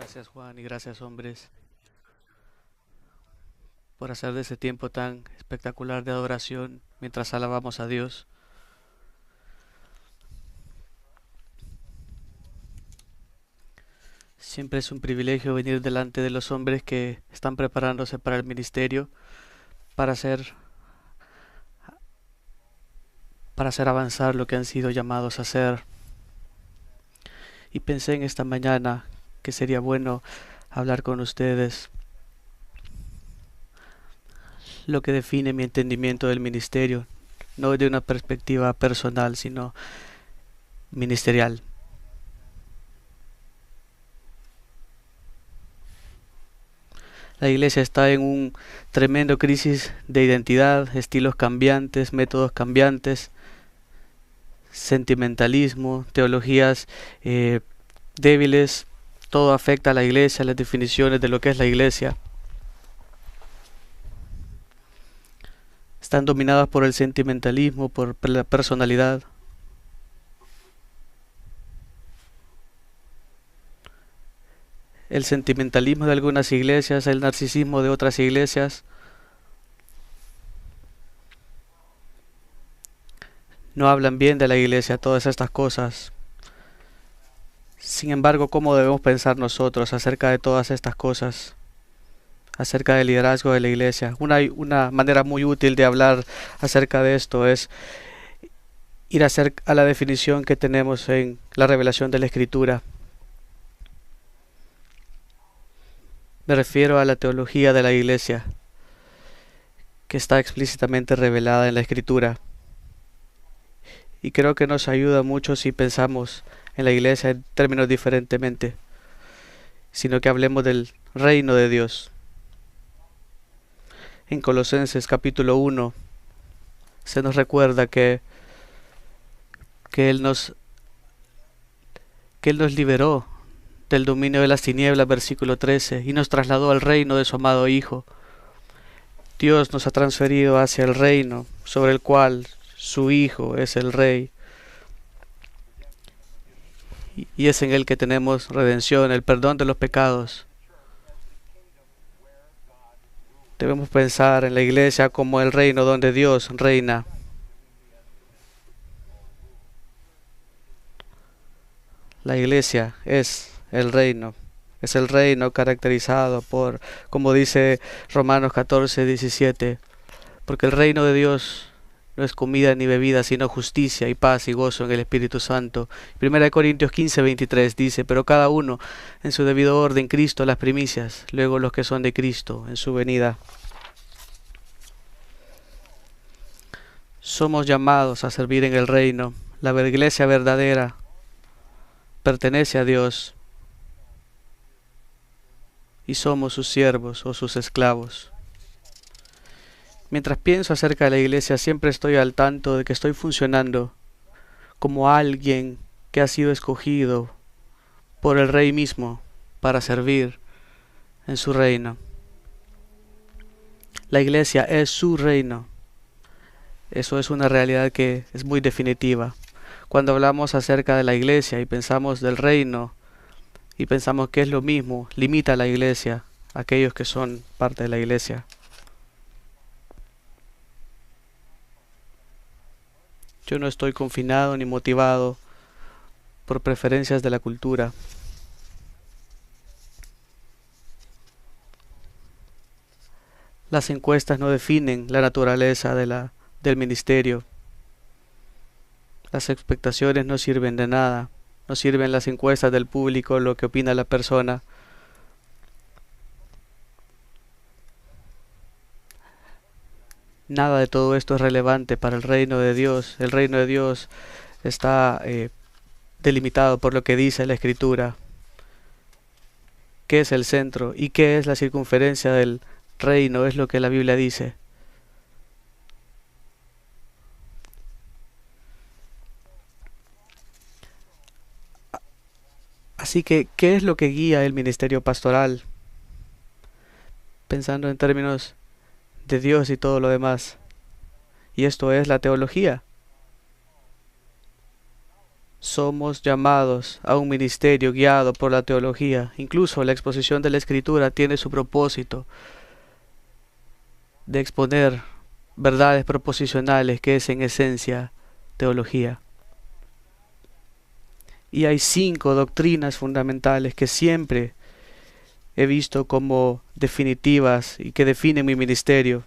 Gracias Juan y gracias hombres por hacer de ese tiempo tan espectacular de adoración mientras alabamos a Dios. Siempre es un privilegio venir delante de los hombres que están preparándose para el ministerio, para hacer, para hacer avanzar lo que han sido llamados a hacer. Y pensé en esta mañana que sería bueno hablar con ustedes lo que define mi entendimiento del ministerio, no de una perspectiva personal, sino ministerial. La iglesia está en un tremendo crisis de identidad, estilos cambiantes, métodos cambiantes, sentimentalismo, teologías débiles. Todo afecta a la iglesia, las definiciones de lo que es la iglesia. Están dominadas por el sentimentalismo, por la personalidad. El sentimentalismo de algunas iglesias, el narcisismo de otras iglesias. No hablan bien de la iglesia, todas estas cosas. Sin embargo, ¿cómo debemos pensar nosotros acerca de todas estas cosas? Acerca del liderazgo de la iglesia. Una manera muy útil de hablar acerca de esto es ir a la definición que tenemos en la revelación de la Escritura. Me refiero a la teología de la iglesia, que está explícitamente revelada en la Escritura. Y creo que nos ayuda mucho si pensamos en la iglesia en términos diferentemente, sino que hablemos del reino de Dios. En Colosenses capítulo 1 se nos recuerda que Él nos liberó del dominio de las tinieblas, versículo 13, y nos trasladó al reino de su amado Hijo. Dios nos ha transferido hacia el reino sobre el cual su Hijo es el Rey. Y es en Él que tenemos redención, el perdón de los pecados. Debemos pensar en la iglesia como el reino donde Dios reina. La iglesia es el reino caracterizado por, como dice Romanos 14:17, porque el reino de Dios no es comida ni bebida, sino justicia y paz y gozo en el Espíritu Santo. 1 Corintios 15:23 dice, pero cada uno en su debido orden, Cristo las primicias, luego los que son de Cristo en su venida. Somos llamados a servir en el reino. La iglesia verdadera pertenece a Dios y somos sus siervos o sus esclavos. Mientras pienso acerca de la iglesia, siempre estoy al tanto de que estoy funcionando como alguien que ha sido escogido por el Rey mismo para servir en su reino. La iglesia es su reino. Eso es una realidad que es muy definitiva. Cuando hablamos acerca de la iglesia y pensamos del reino y pensamos que es lo mismo, limita a la iglesia, a aquellos que son parte de la iglesia. Yo no estoy confinado ni motivado por preferencias de la cultura. Las encuestas no definen la naturaleza del ministerio. Las expectaciones no sirven de nada. No sirven las encuestas del público, lo que opina la persona. Nada de todo esto es relevante para el reino de Dios. El reino de Dios está delimitado por lo que dice la Escritura. ¿Qué es el centro y qué es la circunferencia del reino? Es lo que la Biblia dice. Así que, ¿qué es lo que guía el ministerio pastoral? Pensando en términos de Dios y todo lo demás. Y esto es la teología. somos llamados a un ministerio guiado por la teología. Incluso la exposición de la Escritura tiene su propósito de exponer verdades proposicionales, que es en esencia teología. Y hay 5 doctrinas fundamentales que siempre he visto como definitivas y que definen mi ministerio.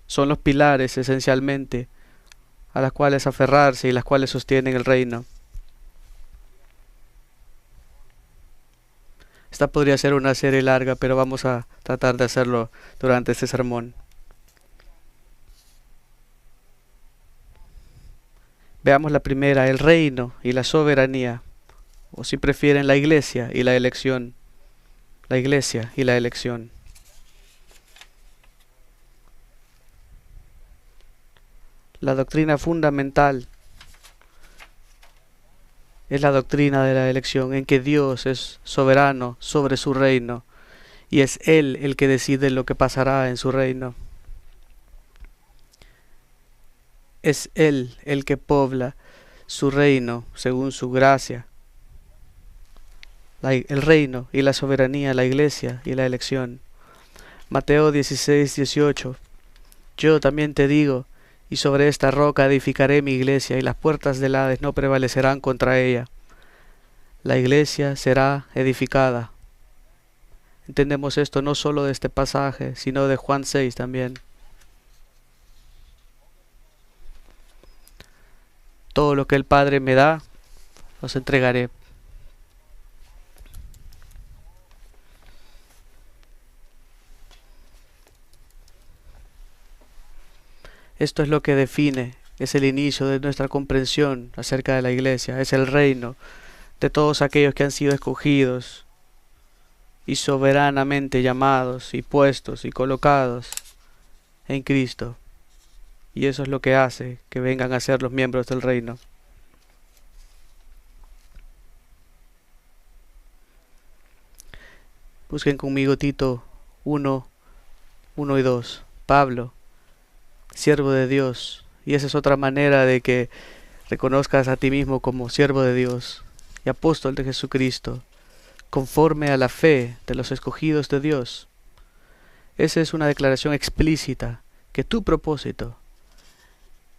Son los pilares esencialmente a las cuales aferrarse y las cuales sostienen el reino. Esta podría ser una serie larga, pero vamos a tratar de hacerlo durante este sermón. Veamos la primera, el reino y la soberanía, o si prefieren, la iglesia y la elección. La iglesia y la elección. La doctrina fundamental es la doctrina de la elección, en que Dios es soberano sobre su reino y es Él el que decide lo que pasará en su reino. Es Él el que pobla su reino según su gracia. El reino y la soberanía, la iglesia y la elección. Mateo 16:18. Yo también te digo, y sobre esta roca edificaré mi iglesia, y las puertas del Hades no prevalecerán contra ella. La iglesia será edificada. Entendemos esto no solo de este pasaje, sino de Juan 6 también. Todo lo que el Padre me da, os entregaré. Esto es lo que define, es el inicio de nuestra comprensión acerca de la iglesia, es el reino de todos aquellos que han sido escogidos y soberanamente llamados y puestos y colocados en Cristo. Y eso es lo que hace que vengan a ser los miembros del reino. Busquen conmigo Tito 1, 1 y 2. Pablo, siervo de Dios. Y esa es otra manera de que reconozcas a ti mismo como siervo de Dios y apóstol de Jesucristo, conforme a la fe de los escogidos de Dios. Esa es una declaración explícita que tu propósito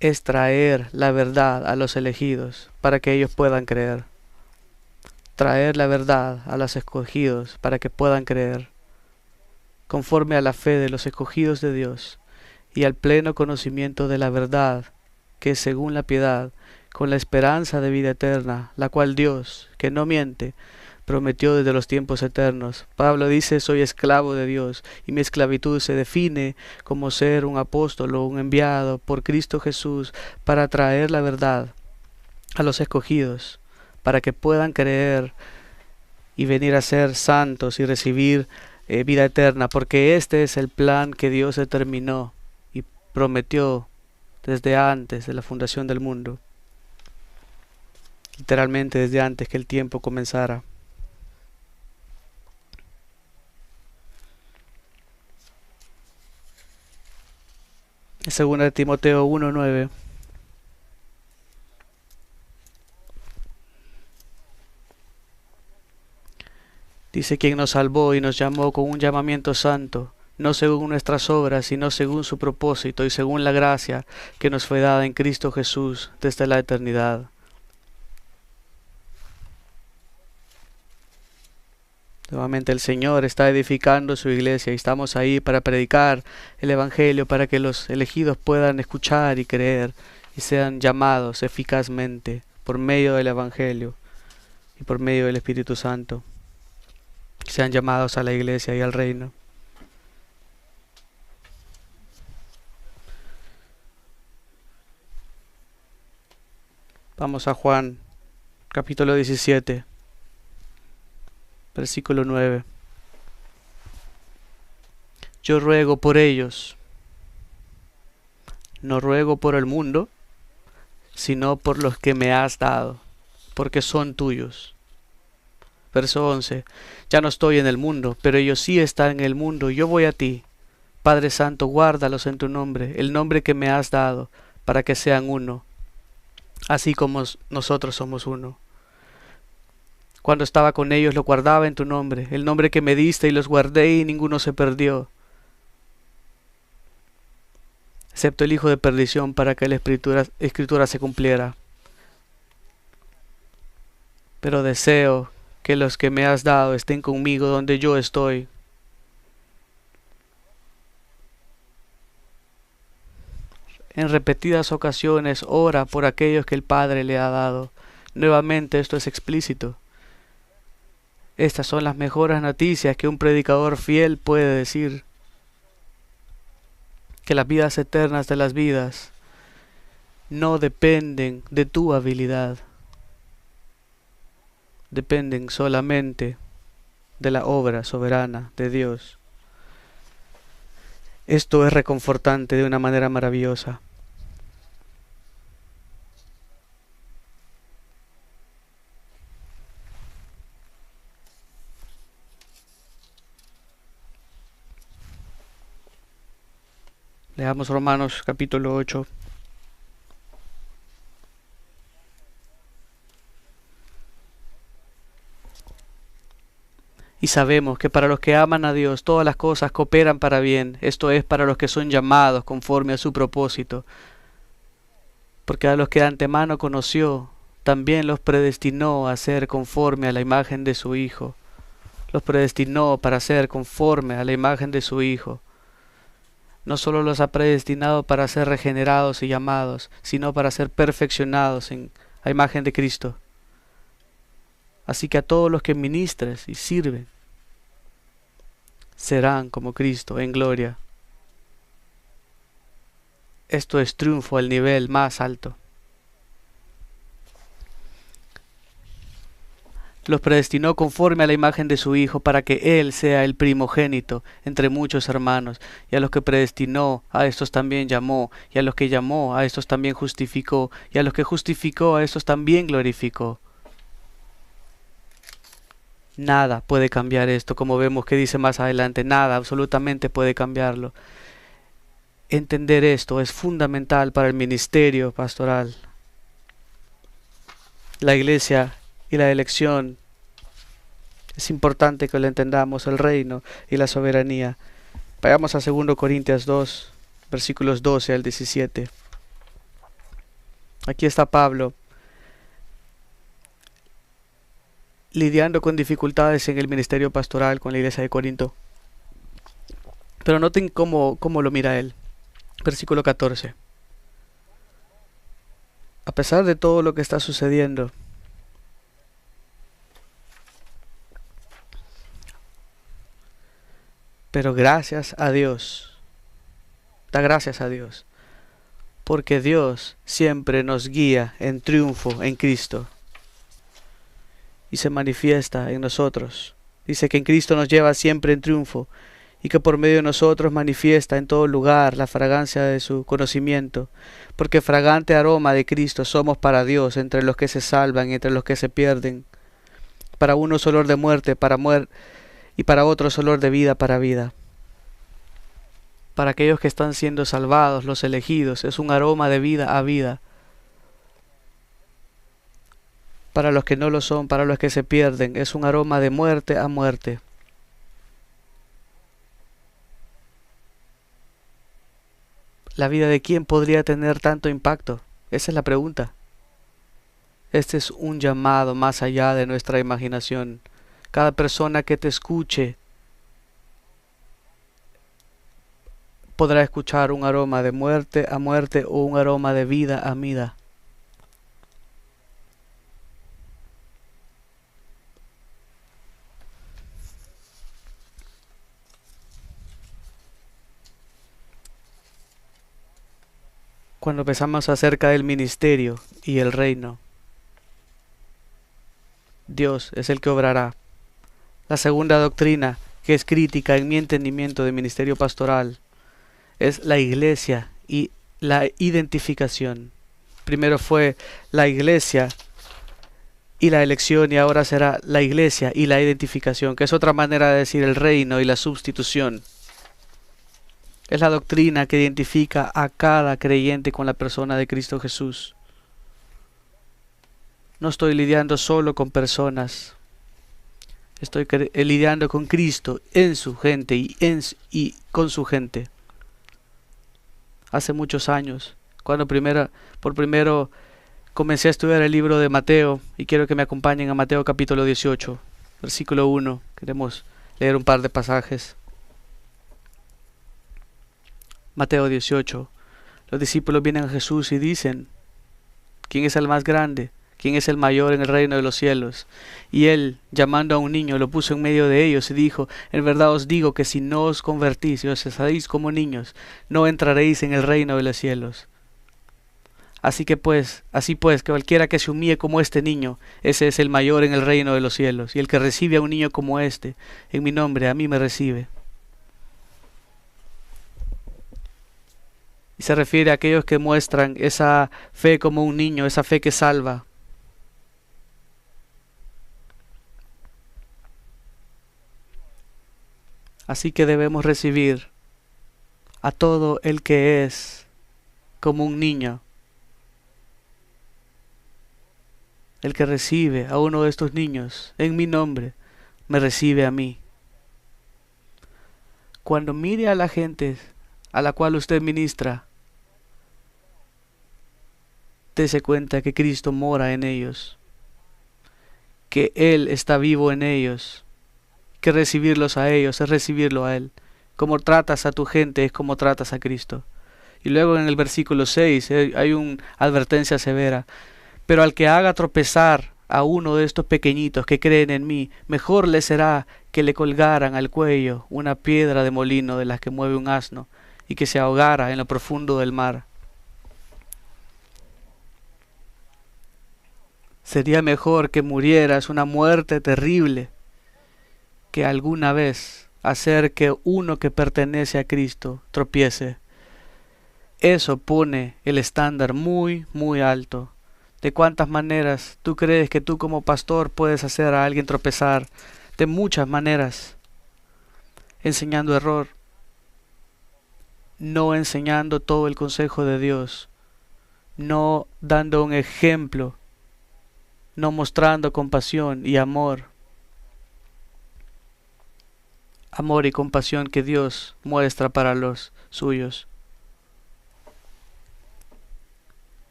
es traer la verdad a los elegidos para que ellos puedan creer. Traer la verdad a los escogidos para que puedan creer, conforme a la fe de los escogidos de Dios y al pleno conocimiento de la verdad, que es según la piedad, con la esperanza de vida eterna, la cual Dios, que no miente, prometió desde los tiempos eternos. Pablo dice, soy esclavo de Dios, y mi esclavitud se define como ser un apóstol o un enviado por Cristo Jesús para traer la verdad a los escogidos, para que puedan creer y venir a ser santos y recibir vida eterna, porque este es el plan que Dios determinó y prometió desde antes de la fundación del mundo, literalmente desde antes que el tiempo comenzara. Segunda de Timoteo 1:9. Dice, quien nos salvó y nos llamó con un llamamiento santo, no según nuestras obras, sino según su propósito y según la gracia que nos fue dada en Cristo Jesús desde la eternidad. Nuevamente el Señor está edificando su iglesia y estamos ahí para predicar el Evangelio, para que los elegidos puedan escuchar y creer y sean llamados eficazmente por medio del Evangelio y por medio del Espíritu Santo. Sean llamados a la iglesia y al reino. Vamos a Juan, capítulo 17, versículo 9. Yo ruego por ellos, no ruego por el mundo, sino por los que me has dado, porque son tuyos. Verso 11. Ya no estoy en el mundo, pero ellos sí están en el mundo. Yo voy a ti. Padre Santo, guárdalos en tu nombre, el nombre que me has dado, para que sean uno, así como nosotros somos uno. Cuando estaba con ellos lo guardaba en tu nombre, el nombre que me diste, y los guardé y ninguno se perdió, excepto el hijo de perdición, para que la escritura se cumpliera. Pero deseo que los que me has dado estén conmigo donde yo estoy. En repetidas ocasiones ora por aquellos que el Padre le ha dado. Nuevamente esto es explícito. Estas son las mejores noticias que un predicador fiel puede decir. Que las vidas eternas de las vidas no dependen de tu habilidad. Dependen solamente de la obra soberana de Dios. Esto es reconfortante de una manera maravillosa. Leamos Romanos capítulo 8. Y sabemos que para los que aman a Dios todas las cosas cooperan para bien, esto es, para los que son llamados conforme a su propósito. Porque a los que de antemano conoció, también los predestinó a ser conforme a la imagen de su Hijo. Los predestinó para ser conforme a la imagen de su Hijo. No solo los ha predestinado para ser regenerados y llamados, sino para ser perfeccionados en la imagen de Cristo. Así que a todos los que ministres y sirven, serán como Cristo en gloria. Esto es triunfo al nivel más alto. Los predestinó conforme a la imagen de su Hijo, para que Él sea el primogénito entre muchos hermanos. Y a los que predestinó, a estos también llamó. Y a los que llamó, a estos también justificó. Y a los que justificó, a estos también glorificó. Nada puede cambiar esto, como vemos que dice más adelante. Nada, absolutamente puede cambiarlo. Entender esto es fundamental para el ministerio pastoral. La iglesia y la elección, es importante que lo entendamos, el reino y la soberanía. Vayamos a 2 Corintios 2, versículos 12 al 17. Aquí está Pablo lidiando con dificultades en el ministerio pastoral con la iglesia de Corinto. Pero noten cómo lo mira él. Versículo 14. A pesar de todo lo que está sucediendo, pero gracias a Dios, da gracias a Dios, porque Dios siempre nos guía en triunfo en Cristo y se manifiesta en nosotros. Dice que en Cristo nos lleva siempre en triunfo y que por medio de nosotros manifiesta en todo lugar la fragancia de su conocimiento, porque fragante aroma de Cristo somos para Dios entre los que se salvan y entre los que se pierden. Para unos olor de muerte para muerte, y para otros olor de vida para vida. Para aquellos que están siendo salvados, los elegidos, es un aroma de vida a vida. Para los que no lo son, para los que se pierden, es un aroma de muerte a muerte. ¿La vida de quién podría tener tanto impacto? Esa es la pregunta. Este es un llamado más allá de nuestra imaginación. Cada persona que te escuche podrá escuchar un aroma de muerte a muerte o un aroma de vida a vida. Cuando pensamos acerca del ministerio y el reino, Dios es el que obrará. La segunda doctrina, que es crítica en mi entendimiento de ministerio pastoral, es la iglesia y la identificación. Primero fue la iglesia y la elección, y ahora será la iglesia y la identificación, que es otra manera de decir el reino y la sustitución. Es la doctrina que identifica a cada creyente con la persona de Cristo Jesús. No estoy lidiando solo con personas. Estoy lidiando con Cristo en su gente y con su gente. Hace muchos años, cuando por primero comencé a estudiar el libro de Mateo, y quiero que me acompañen a Mateo capítulo 18, versículo 1. Queremos leer un par de pasajes. Mateo 18. Los discípulos vienen a Jesús y dicen: ¿quién es el más grande? ¿Quién es el mayor en el reino de los cielos? Y él, llamando a un niño, lo puso en medio de ellos y dijo: en verdad os digo que si no os convertís y os hacéis como niños, no entraréis en el reino de los cielos. Así pues, que cualquiera que se humille como este niño, ese es el mayor en el reino de los cielos. Y el que recibe a un niño como este, en mi nombre, a mí me recibe. Y se refiere a aquellos que muestran esa fe como un niño, esa fe que salva. Así que debemos recibir a todo el que es como un niño. El que recibe a uno de estos niños en mi nombre, me recibe a mí. Cuando mire a la gente a la cual usted ministra, dése cuenta que Cristo mora en ellos, que Él está vivo en ellos, que recibirlos a ellos es recibirlo a Él. Como tratas a tu gente es como tratas a Cristo. Y luego en el versículo 6 hay una advertencia severa. Pero al que haga tropezar a uno de estos pequeñitos que creen en mí, mejor le será que le colgaran al cuello una piedra de molino de las que mueve un asno, y que se ahogara en lo profundo del mar. Sería mejor que murieras una muerte terrible que alguna vez hacer que uno que pertenece a Cristo tropiece. Eso pone el estándar muy, muy alto. ¿De cuántas maneras tú crees que tú como pastor puedes hacer a alguien tropezar? De muchas maneras. Enseñando error. No enseñando todo el consejo de Dios. No dando un ejemplo. No mostrando compasión y amor. Amor y compasión que Dios muestra para los suyos.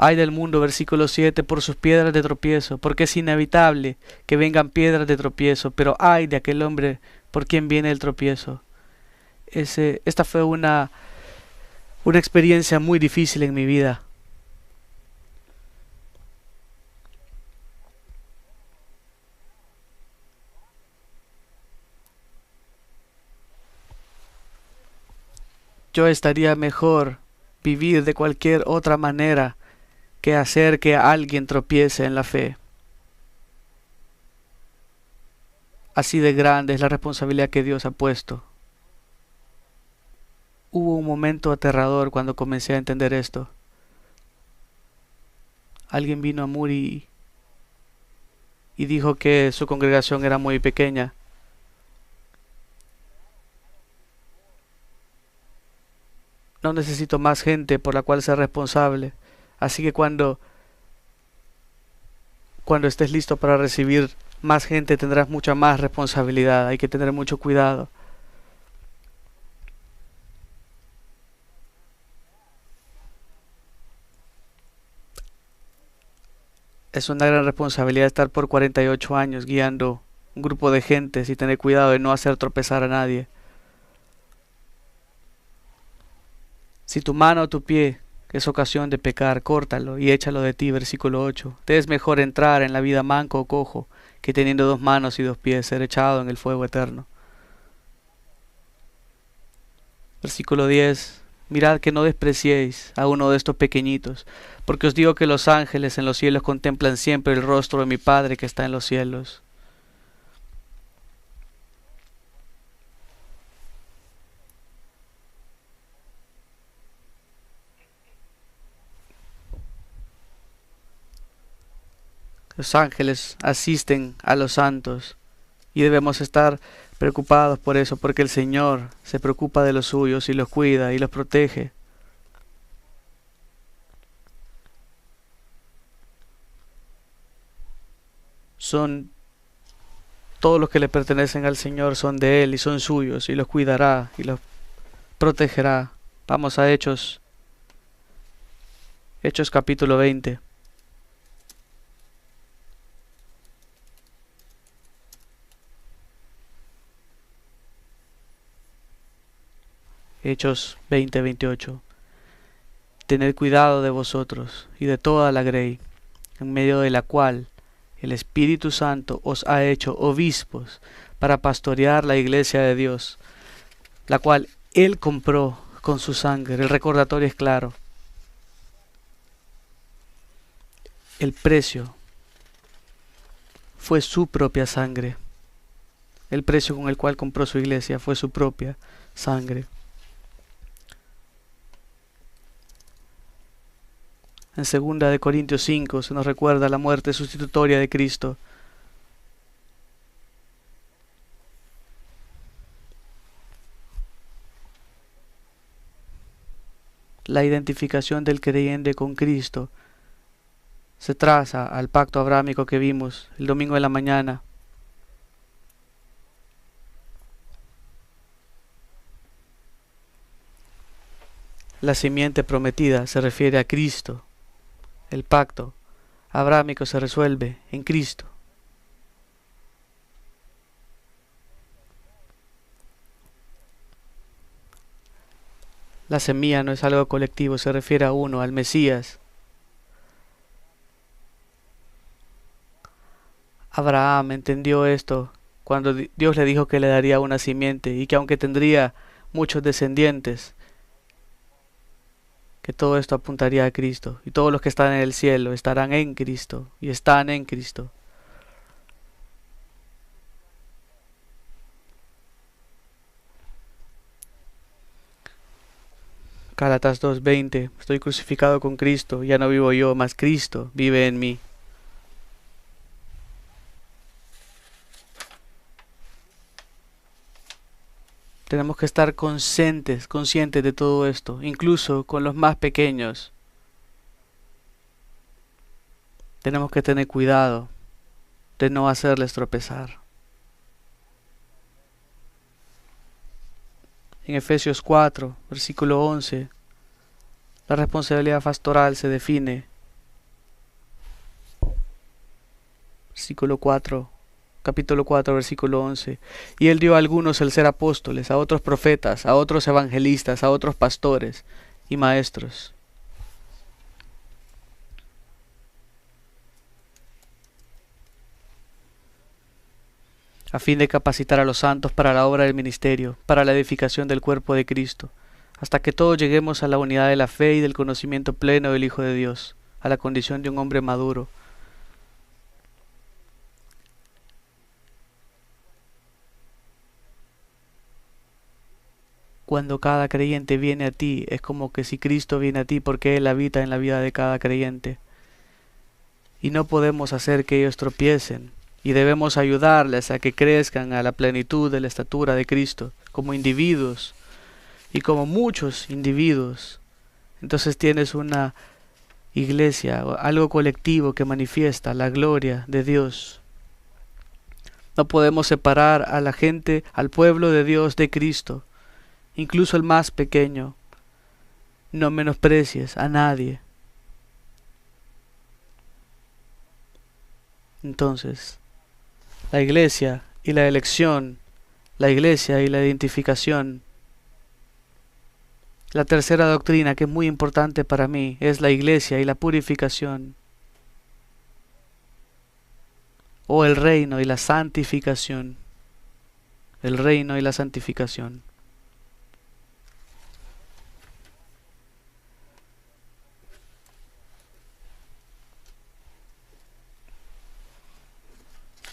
Ay del mundo, versículo 7, por sus piedras de tropiezo, porque es inevitable que vengan piedras de tropiezo, pero ay de aquel hombre por quien viene el tropiezo. Esta fue una experiencia muy difícil en mi vida. Yo estaría mejor vivir de cualquier otra manera que hacer que alguien tropiece en la fe. Así de grande es la responsabilidad que Dios ha puesto. Hubo un momento aterrador cuando comencé a entender esto. Alguien vino a Muri y dijo que su congregación era muy pequeña. No necesito más gente por la cual ser responsable. Así que cuando estés listo para recibir más gente, tendrás mucha más responsabilidad. Hay que tener mucho cuidado. Es una gran responsabilidad estar por 48 años guiando un grupo de gente y tener cuidado de no hacer tropezar a nadie. Si tu mano o tu pie es ocasión de pecar, córtalo y échalo de ti. Versículo 8. Te es mejor entrar en la vida manco o cojo que teniendo 2 manos y 2 pies ser echado en el fuego eterno. Versículo 10. Mirad que no despreciéis a uno de estos pequeñitos, porque os digo que los ángeles en los cielos contemplan siempre el rostro de mi Padre que está en los cielos. Los ángeles asisten a los santos y debemos estar preocupados por eso, porque el Señor se preocupa de los suyos y los cuida y los protege. son todos los que le pertenecen al Señor, son de Él y son suyos, y los cuidará y los protegerá. Vamos a Hechos, Hechos capítulo 20. Hechos 20:28. Tened cuidado de vosotros y de toda la grey, en medio de la cual el Espíritu Santo os ha hecho obispos para pastorear la iglesia de Dios, la cual Él compró con su sangre. El recordatorio es claro. El precio fue su propia sangre. El precio con el cual compró su iglesia fue su propia sangre. En 2 Corintios 5 se nos recuerda la muerte sustitutoria de Cristo. La identificación del creyente con Cristo se traza al pacto abrámico que vimos el domingo en la mañana. La simiente prometida se refiere a Cristo. El pacto abrámico se resuelve en Cristo. La semilla no es algo colectivo, se refiere a uno, al Mesías. Abraham entendió esto cuando Dios le dijo que le daría una simiente y que aunque tendría muchos descendientes, que todo esto apuntaría a Cristo, y todos los que están en el cielo estarán en Cristo y están en Cristo. Gálatas 2:20. Estoy crucificado con Cristo, ya no vivo yo, mas Cristo vive en mí. Tenemos que estar conscientes de todo esto, incluso con los más pequeños. Tenemos que tener cuidado de no hacerles tropezar. En Efesios 4, versículo 11, la responsabilidad pastoral se define. Versículo 4, capítulo 4, versículo 11. Y Él dio a algunos el ser apóstoles, a otros profetas, a otros evangelistas, a otros pastores y maestros. A fin de capacitar a los santos para la obra del ministerio, para la edificación del cuerpo de Cristo, hasta que todos lleguemos a la unidad de la fe y del conocimiento pleno del Hijo de Dios, a la condición de un hombre maduro. Cuando cada creyente viene a ti, es como que si Cristo viene a ti porque Él habita en la vida de cada creyente. Y no podemos hacer que ellos tropiecen, y debemos ayudarles a que crezcan a la plenitud de la estatura de Cristo, como individuos, y como muchos individuos. Entonces tienes una iglesia, algo colectivo que manifiesta la gloria de Dios. No podemos separar a la gente, al pueblo de Dios de Cristo, incluso el más pequeño. No menosprecies a nadie. Entonces, la iglesia y la elección, la iglesia y la identificación. La tercera doctrina que es muy importante para mí es la iglesia y la purificación, o el reino y la santificación. El reino y la santificación.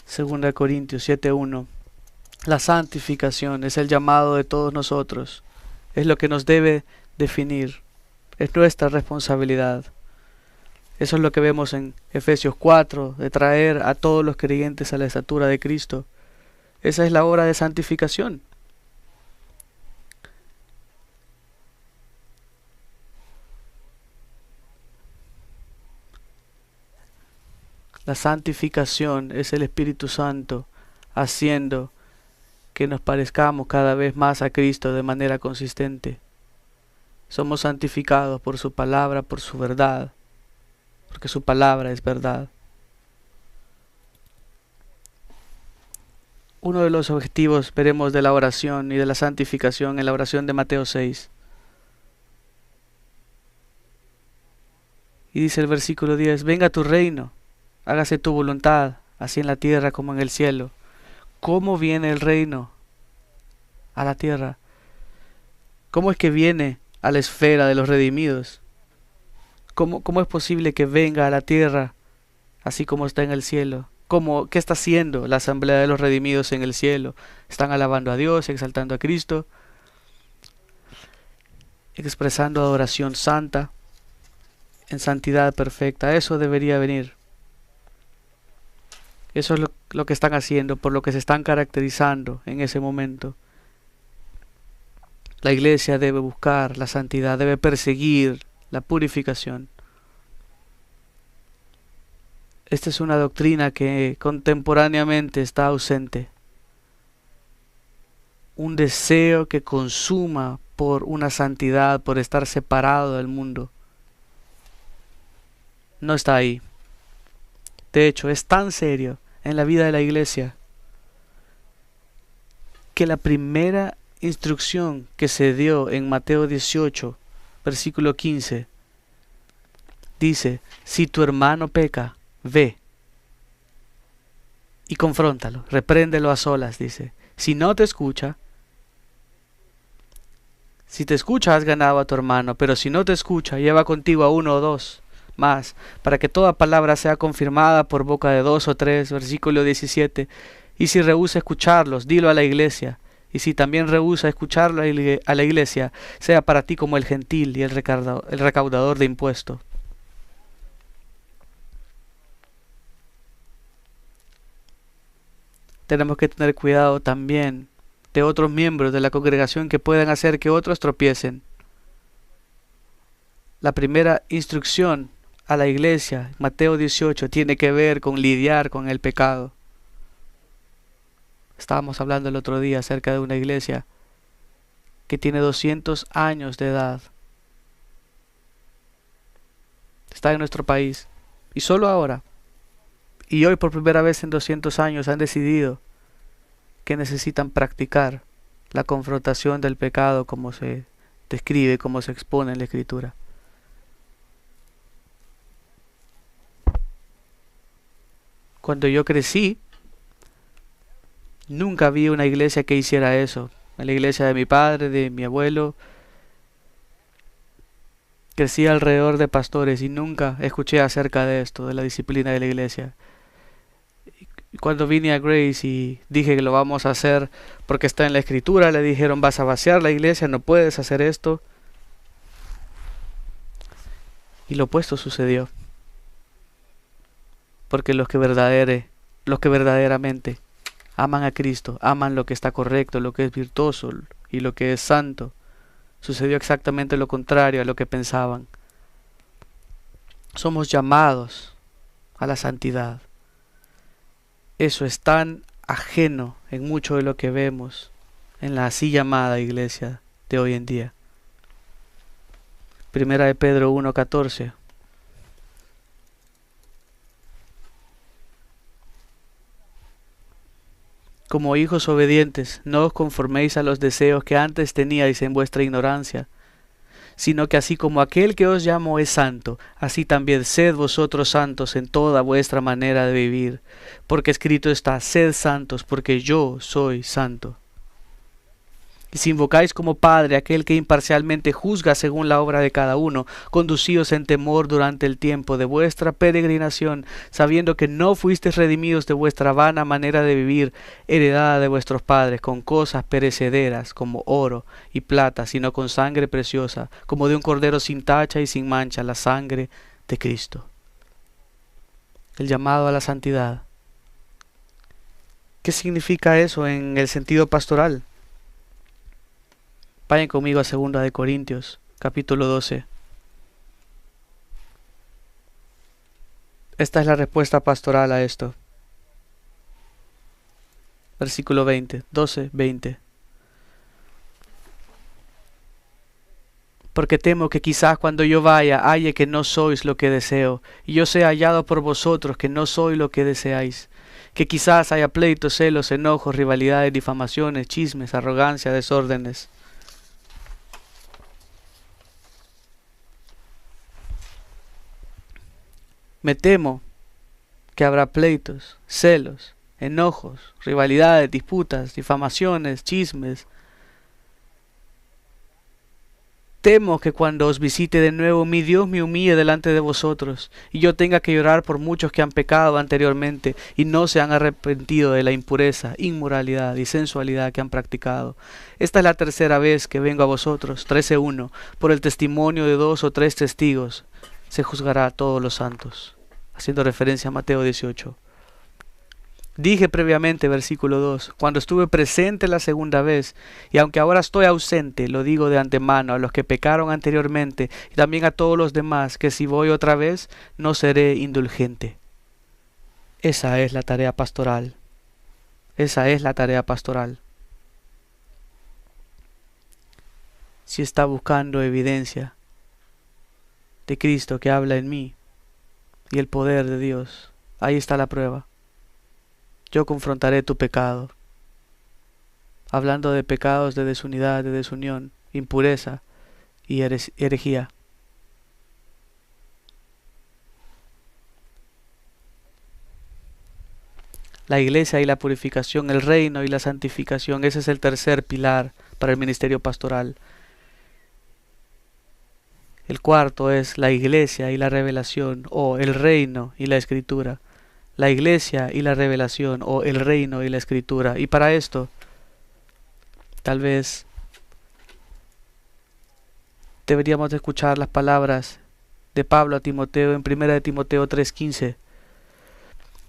Segunda Corintios 7:1. La santificación es el llamado de todos nosotros. Es lo que nos debe definir. Es nuestra responsabilidad. Eso es lo que vemos en Efesios 4, de traer a todos los creyentes a la estatura de Cristo. Esa es la obra de santificación. La santificación es el Espíritu Santo haciendo que nos parezcamos cada vez más a Cristo de manera consistente. Somos santificados por su palabra, por su verdad, porque su palabra es verdad. Uno de los objetivos, veremos, de la oración y de la santificación en la oración de Mateo 6. Y dice el versículo 10, venga tu reino, hágase tu voluntad, así en la tierra como en el cielo. ¿Cómo viene el reino a la tierra? ¿Cómo es que viene a la esfera de los redimidos? ¿Cómo es posible que venga a la tierra así como está en el cielo? ¿Qué está haciendo la asamblea de los redimidos en el cielo? Están alabando a Dios, exaltando a Cristo, expresando adoración santa, en santidad perfecta. Eso debería venir. Eso es lo que están haciendo, por lo que se están caracterizando en ese momento. La iglesia debe buscar la santidad, debe perseguir la purificación. Esta es una doctrina que contemporáneamente está ausente. Un deseo que consuma por una santidad, por estar separado del mundo, no está ahí. De hecho, es tan serio en la vida de la iglesia que la primera instrucción que se dio en Mateo 18, versículo 15, dice, si tu hermano peca, ve y confróntalo, repréndelo a solas, dice. Si no te escucha, si te escucha has ganado a tu hermano, pero si no te escucha, lleva contigo a uno o dos más, para que toda palabra sea confirmada por boca de 2 o 3, versículo 17. Y si rehúsa escucharlos, dilo a la iglesia. Y si también rehúsa escucharlo a la iglesia, sea para ti como el gentil y el recaudador de impuestos. Tenemos que tener cuidado también de otros miembros de la congregación que puedan hacer que otros tropiecen. La primera instrucción a la iglesia, Mateo 18, tiene que ver con lidiar con el pecado. Estábamos hablando el otro día acerca de una iglesia que tiene 200 años de edad. Está en nuestro país. Y solo ahora, y hoy por primera vez en 200 años, han decidido que necesitan practicar la confrontación del pecado como se describe, como se expone en la Escritura. Cuando yo crecí, nunca vi una iglesia que hiciera eso. En la iglesia de mi padre, de mi abuelo, crecí alrededor de pastores y nunca escuché acerca de esto, de la disciplina de la iglesia. Y cuando vine a Grace y dije que lo vamos a hacer porque está en la Escritura, le dijeron, vas a vaciar la iglesia, no puedes hacer esto. Y lo opuesto sucedió. Porque los que verdaderamente aman a Cristo, aman lo que está correcto, lo que es virtuoso y lo que es santo, sucedió exactamente lo contrario a lo que pensaban. Somos llamados a la santidad. Eso es tan ajeno en mucho de lo que vemos en la así llamada iglesia de hoy en día. Primera de Pedro 1:14. Como hijos obedientes, no os conforméis a los deseos que antes teníais en vuestra ignorancia, sino que así como aquel que os llamó es santo, así también sed vosotros santos en toda vuestra manera de vivir, porque escrito está, sed santos, porque yo soy santo. Y si invocáis como Padre aquel que imparcialmente juzga según la obra de cada uno, conducíos en temor durante el tiempo de vuestra peregrinación, sabiendo que no fuisteis redimidos de vuestra vana manera de vivir, heredada de vuestros padres, con cosas perecederas como oro y plata, sino con sangre preciosa, como de un cordero sin tacha y sin mancha, la sangre de Cristo. El llamado a la santidad. ¿Qué significa eso en el sentido pastoral? Vayan conmigo a 2 de Corintios, capítulo 12. Esta es la respuesta pastoral a esto. Versículo 20, 12, 20. Porque temo que quizás cuando yo vaya halle que no sois lo que deseo, y yo sea hallado por vosotros que no soy lo que deseáis. Que quizás haya pleitos, celos, enojos, rivalidades, difamaciones, chismes, arrogancia, desórdenes. Me temo que habrá pleitos, celos, enojos, rivalidades, disputas, difamaciones, chismes. Temo que cuando os visite de nuevo mi Dios me humille delante de vosotros, y yo tenga que llorar por muchos que han pecado anteriormente y no se han arrepentido de la impureza, inmoralidad y sensualidad que han practicado. Esta es la tercera vez que vengo a vosotros, 13:1, por el testimonio de 2 o 3 testigos, se juzgará a todos los santos. Haciendo referencia a Mateo 18. Dije previamente, versículo 2, cuando estuve presente la segunda vez, y aunque ahora estoy ausente, lo digo de antemano a los que pecaron anteriormente y también a todos los demás, que si voy otra vez, no seré indulgente. Esa es la tarea pastoral. Esa es la tarea pastoral. Si está buscando evidencia de Cristo que habla en mí y el poder de Dios, ahí está la prueba. Yo confrontaré tu pecado. Hablando de pecados de desunidad, de desunión, impureza y herejía. La iglesia y la purificación, el reino y la santificación, ese es el tercer pilar para el ministerio pastoral. El cuarto es la iglesia y la revelación, o el reino y la escritura. La iglesia y la revelación, o el reino y la escritura. Y para esto, tal vez deberíamos de escuchar las palabras de Pablo a Timoteo en 1 de Timoteo 3:15.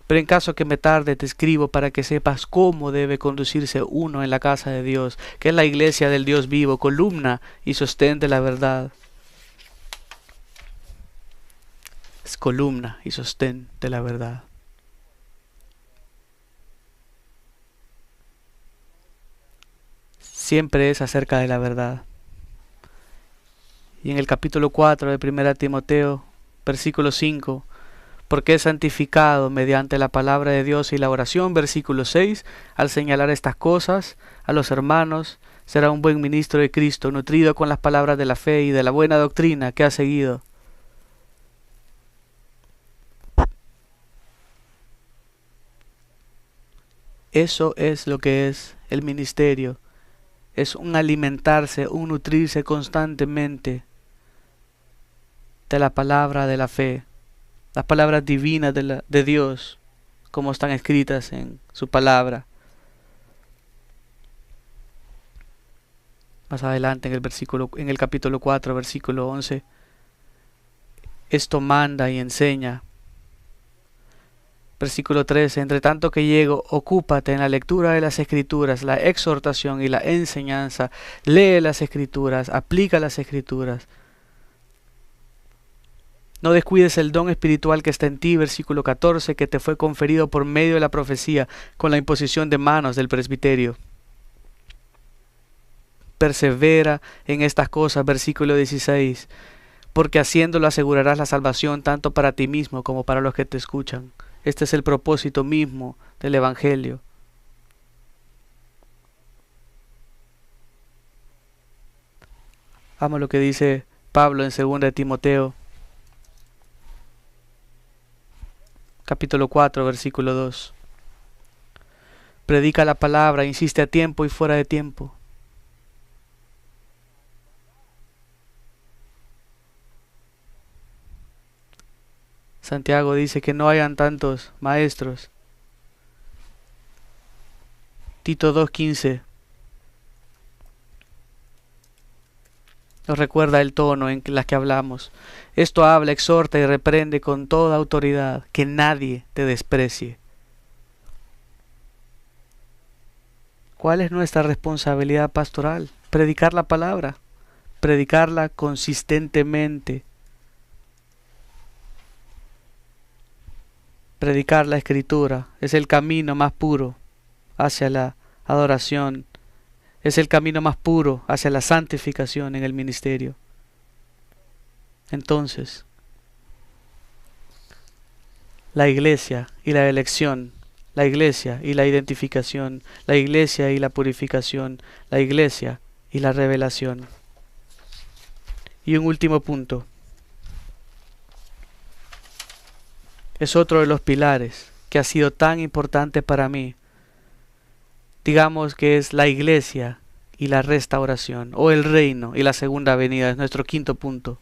Pero en caso que me tarde, te escribo para que sepas cómo debe conducirse uno en la casa de Dios, que es la iglesia del Dios vivo, columna y sostén de la verdad. Es columna y sostén de la verdad. Siempre es acerca de la verdad. Y en el capítulo 4 de 1 Timoteo, versículo 5, porque es santificado mediante la palabra de Dios y la oración, versículo 6, al señalar estas cosas a los hermanos, será un buen ministro de Cristo, nutrido con las palabras de la fe y de la buena doctrina que ha seguido. Eso es lo que es el ministerio. Es un alimentarse, un nutrirse constantemente de la palabra de la fe, las palabras divinas de Dios, como están escritas en su palabra. Más adelante en el capítulo 4, versículo 11, esto manda y enseña. Versículo 13, entre tanto que llego, ocúpate en la lectura de las Escrituras, la exhortación y la enseñanza. Lee las Escrituras, aplica las Escrituras. No descuides el don espiritual que está en ti, versículo 14, que te fue conferido por medio de la profecía, con la imposición de manos del presbiterio. Persevera en estas cosas, versículo 16, porque haciéndolo asegurarás la salvación tanto para ti mismo como para los que te escuchan. Este es el propósito mismo del Evangelio. Vamos a lo que dice Pablo en 2 de Timoteo, capítulo 4, versículo 2. Predica la palabra, insiste a tiempo y fuera de tiempo. Santiago dice que no hayan tantos maestros. Tito 2:15 nos recuerda el tono en la que hablamos. Esto habla, exhorta y reprende con toda autoridad, que nadie te desprecie. ¿Cuál es nuestra responsabilidad pastoral? Predicar la palabra, predicarla consistentemente. Predicar la Escritura es el camino más puro hacia la adoración, es el camino más puro hacia la santificación en el ministerio. Entonces, la iglesia y la elección, la iglesia y la identificación, la iglesia y la purificación, la iglesia y la revelación. Y un último punto. Es otro de los pilares que ha sido tan importante para mí. Digamos que es la iglesia y la restauración, o el reino y la segunda venida, es nuestro quinto punto.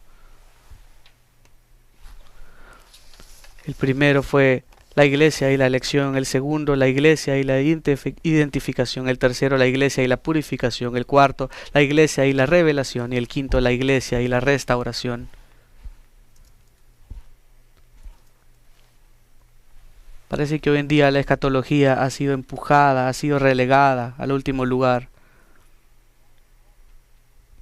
El primero fue la iglesia y la elección, el segundo la iglesia y la identificación, el tercero la iglesia y la purificación, el cuarto la iglesia y la revelación, y el quinto la iglesia y la restauración. Parece que hoy en día la escatología ha sido empujada, ha sido relegada al último lugar.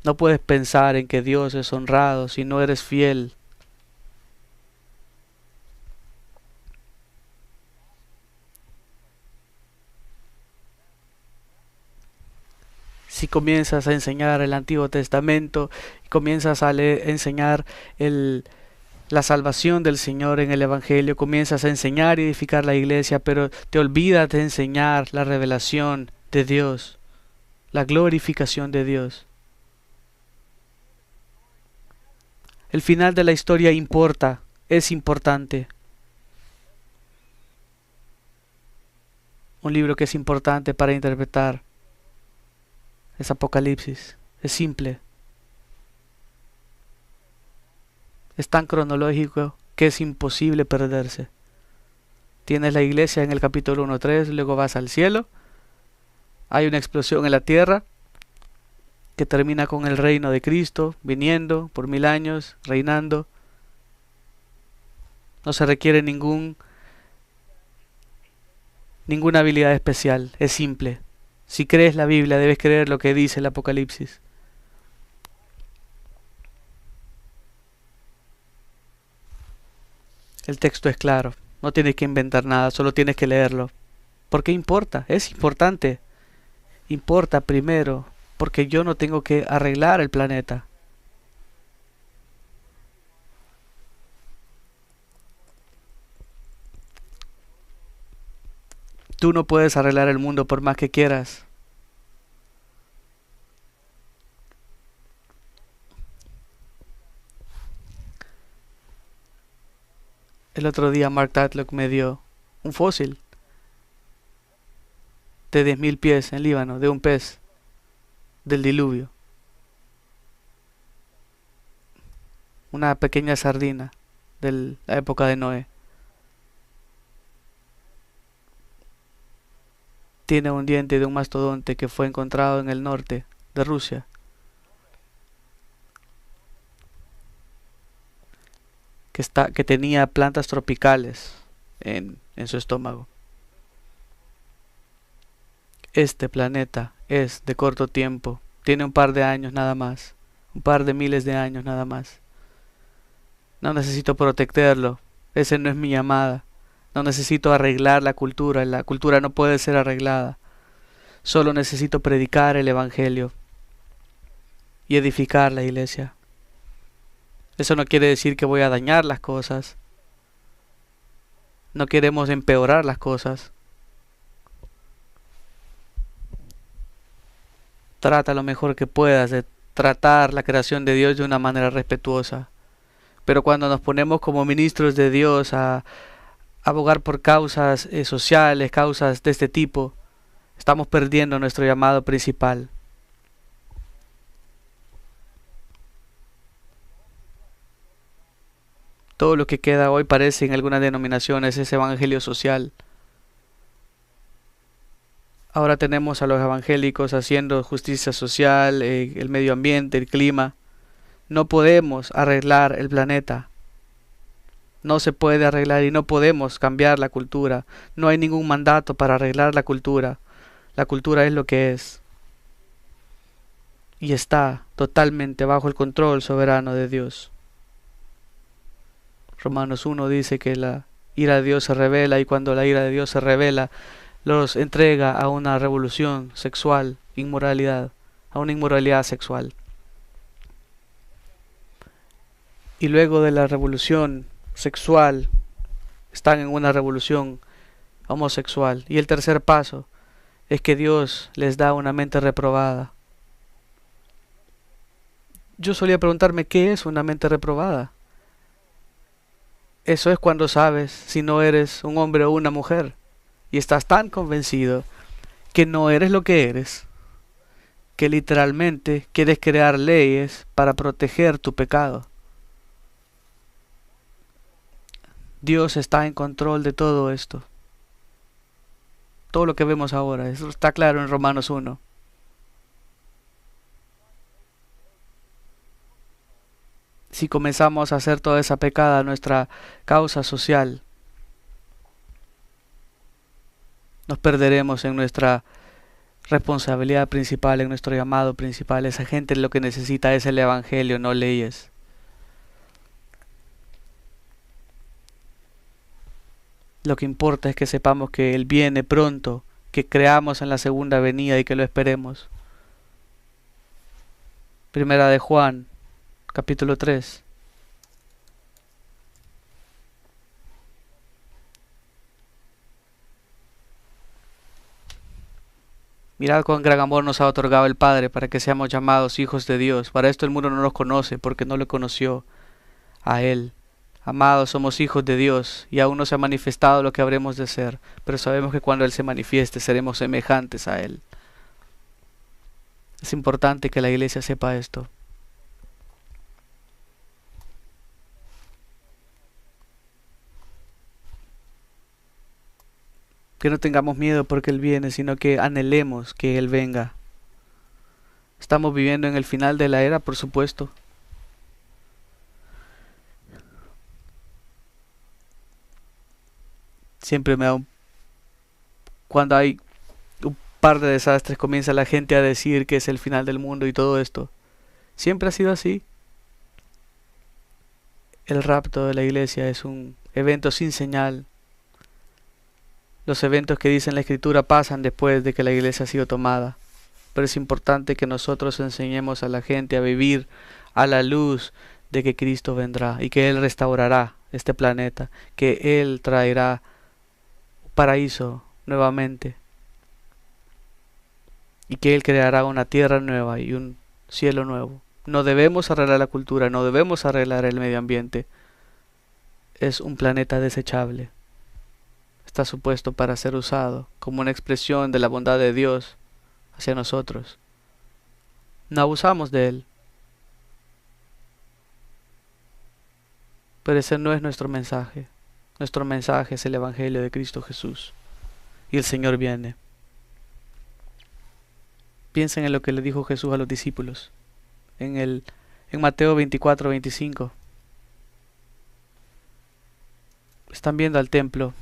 No puedes pensar en que Dios es honrado si no eres fiel. Si comienzas a enseñar el Antiguo Testamento, comienzas a enseñar la salvación del Señor en el Evangelio, comienzas a enseñar y edificar la iglesia, pero te olvidas de enseñar la revelación de Dios, la glorificación de Dios. El final de la historia importa, es importante. Un libro que es importante para interpretar es Apocalipsis. Es simple. Es tan cronológico que es imposible perderse. Tienes la iglesia en el capítulo 1-3, luego vas al cielo. Hay una explosión en la tierra que termina con el reino de Cristo viniendo por 1000 años, reinando. No se requiere ninguna habilidad especial, es simple. Si crees la Biblia, debes creer lo que dice el Apocalipsis. El texto es claro, no tienes que inventar nada, solo tienes que leerlo. ¿Por qué importa? Es importante. Importa primero, porque yo no tengo que arreglar el planeta. Tú no puedes arreglar el mundo por más que quieras. El otro día Mark Tatlock me dio un fósil de 10.000 pies en Líbano, de un pez del diluvio. Una pequeña sardina de la época de Noé. Tiene un diente de un mastodonte que fue encontrado en el norte de Rusia. Que tenía plantas tropicales en su estómago. Este planeta es de corto tiempo, tiene un par de años nada más, un par de miles de años nada más. No necesito protegerlo, ese no es mi llamada. No necesito arreglar la cultura no puede ser arreglada. Solo necesito predicar el Evangelio y edificar la iglesia. Eso no quiere decir que voy a dañar las cosas. No queremos empeorar las cosas. Trata lo mejor que puedas de tratar la creación de Dios de una manera respetuosa. Pero cuando nos ponemos como ministros de Dios a abogar por causas sociales, causas de este tipo, estamos perdiendo nuestro llamado principal. Todo lo que queda hoy parece en algunas denominaciones es evangelio social. Ahora tenemos a los evangélicos haciendo justicia social, el medio ambiente, el clima. No podemos arreglar el planeta. No se puede arreglar y no podemos cambiar la cultura. No hay ningún mandato para arreglar la cultura. La cultura es lo que es. Y está totalmente bajo el control soberano de Dios. Romanos 1 dice que ira de Dios se revela, y cuando la ira de Dios se revela, los entrega a una revolución sexual, inmoralidad, a una inmoralidad sexual. Y luego de la revolución sexual, están en una revolución homosexual. Y el tercer paso es que Dios les da una mente reprobada. Yo solía preguntarme, ¿qué es una mente reprobada? Eso es cuando sabes si no eres un hombre o una mujer y estás tan convencido que no eres lo que eres, que literalmente quieres crear leyes para proteger tu pecado. Dios está en control de todo esto. Todo lo que vemos ahora, eso está claro en Romanos 1. Si comenzamos a hacer toda esa pecada nuestra causa social, nos perderemos en nuestra responsabilidad principal, en nuestro llamado principal. Esa gente lo que necesita es el evangelio, no leyes. Lo que importa es que sepamos que Él viene pronto, que creamos en la segunda venida y que lo esperemos. Primera de Juan, capítulo 3. Mirad cuán gran amor nos ha otorgado el Padre para que seamos llamados hijos de Dios. Para esto el mundo no nos conoce, porque no le conoció a Él. Amados, somos hijos de Dios, y aún no se ha manifestado lo que habremos de ser, pero sabemos que cuando Él se manifieste seremos semejantes a Él. Es importante que la iglesia sepa esto. Que no tengamos miedo porque Él viene, sino que anhelemos que Él venga. Estamos viviendo en el final de la era, por supuesto. Siempre me da cuando hay un par de desastres, comienza la gente a decir que es el final del mundo y todo esto. Siempre ha sido así. El rapto de la iglesia es un evento sin señal. Los eventos que dice la Escritura pasan después de que la iglesia ha sido tomada. Pero es importante que nosotros enseñemos a la gente a vivir a la luz de que Cristo vendrá y que Él restaurará este planeta, que Él traerá paraíso nuevamente y que Él creará una tierra nueva y un cielo nuevo. No debemos arreglar la cultura, no debemos arreglar el medio ambiente. Es un planeta desechable. Está supuesto para ser usado como una expresión de la bondad de Dios hacia nosotros. No abusamos de Él. Pero ese no es nuestro mensaje. Nuestro mensaje es el Evangelio de Cristo Jesús. Y el Señor viene. Piensen en lo que le dijo Jesús a los discípulos. En Mateo 24-25. Están viendo al templo.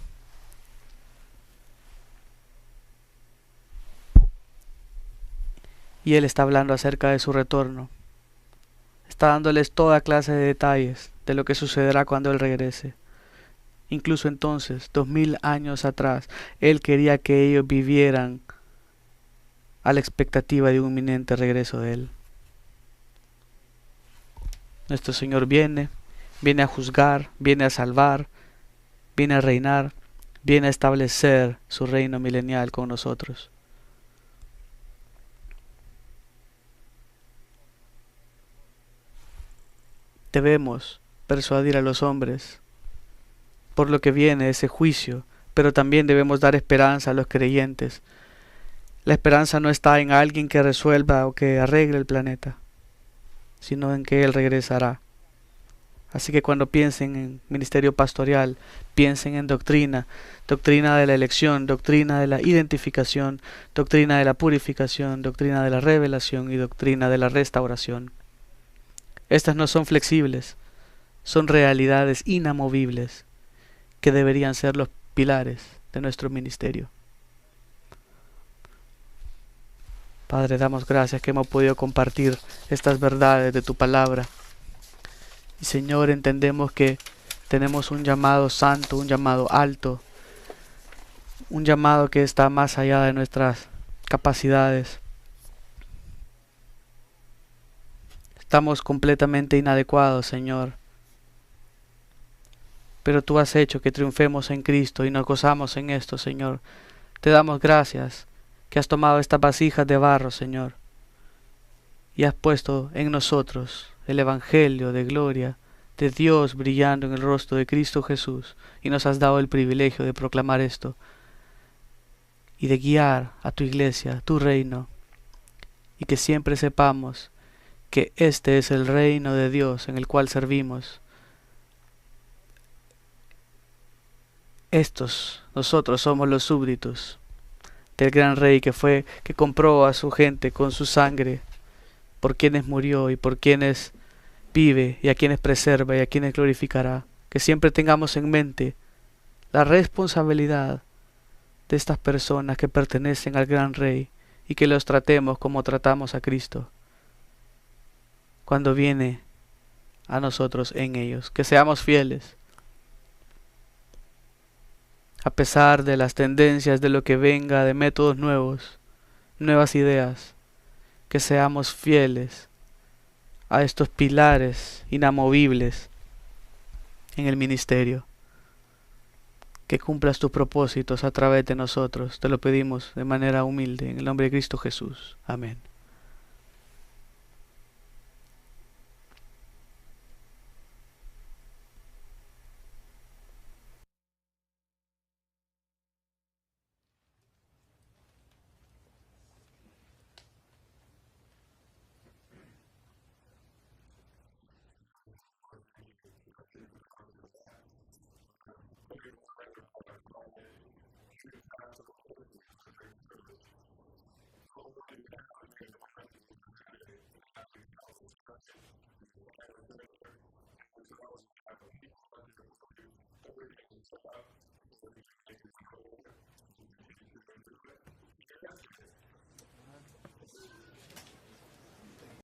Y Él está hablando acerca de su retorno. Está dándoles toda clase de detalles de lo que sucederá cuando Él regrese. Incluso entonces, 2000 años atrás, Él quería que ellos vivieran a la expectativa de un inminente regreso de Él. Nuestro Señor viene a juzgar, viene a salvar, viene a reinar, viene a establecer su reino milenial con nosotros. Debemos persuadir a los hombres por lo que viene ese juicio, pero también debemos dar esperanza a los creyentes. La esperanza no está en alguien que resuelva o que arregle el planeta, sino en que Él regresará. Así que cuando piensen en ministerio pastoral, piensen en doctrina, doctrina de la elección, doctrina de la identificación, doctrina de la purificación, doctrina de la revelación y doctrina de la restauración. Estas no son flexibles, son realidades inamovibles que deberían ser los pilares de nuestro ministerio. Padre, damos gracias que hemos podido compartir estas verdades de tu palabra. Y Señor, entendemos que Tenemos un llamado santo, un llamado alto, un llamado que está más allá de nuestras capacidades. Estamos completamente inadecuados, Señor, pero tú has hecho que triunfemos en Cristo y nos gozamos en esto, Señor. Te damos gracias que has tomado estas vasijas de barro, Señor, y has puesto en nosotros el Evangelio de gloria de Dios brillando en el rostro de Cristo Jesús, y nos has dado el privilegio de proclamar esto y de guiar a tu iglesia, tu reino, y que siempre sepamos que este es el reino de Dios en el cual servimos. Nosotros somos los súbditos del gran rey que compró a su gente con su sangre, por quienes murió y por quienes vive y a quienes preserva y a quienes glorificará. Que siempre tengamos en mente la responsabilidad de estas personas que pertenecen al gran rey y que los tratemos como tratamos a Cristo cuando viene a nosotros en ellos. Que seamos fieles a pesar de las tendencias de lo que venga, de métodos nuevos, nuevas ideas, que seamos fieles a estos pilares inamovibles en el ministerio. Que cumplas tus propósitos a través de nosotros. Te lo pedimos de manera humilde, en el nombre de Cristo Jesús. Amén.